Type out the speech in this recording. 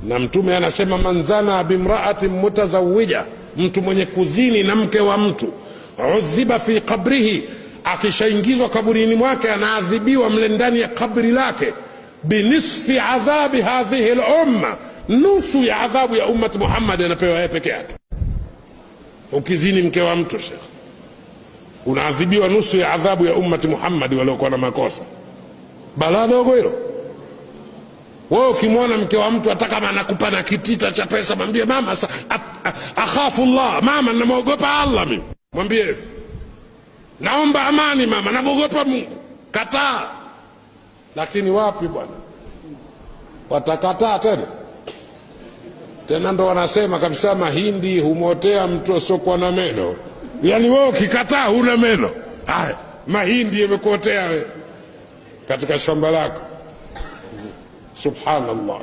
Na Mtume anasema man zana bimra'atin mutazawwija, mtu mwenye kuzini na mke wa mtu, udhiba fi qabrihi, akishaingizwa kaburini mwake anaadhibiwa mle ndani ya kabri lake, binisfi adhabi hadhihi al-umma, nusu ya adhabu ya ummati Muhammad anapewa yeye peke yake. Ukizini mke wa mtu, Sheikh, unaadhibiwa nusu ya adhabu ya ummati Muhammad waliokuwa na makosa. Balaa dogo hilo. Wewe ukimwona mke wa mtu hata kama anakupa na kitita cha pesa, mwambie mama, akhafu Allah, mama namuogopa Allah mimi. Mwambie hivi, naomba amani mama, namuogopa Mungu. Kataa. Lakini wapi bwana, watakataa tena ndo wanasema kabisa mahindi humotea mtu asiokuwa na meno. Yani wewe ukikataa huna meno, haya mahindi yamekuotea wewe katika shamba lako. Subhanallah.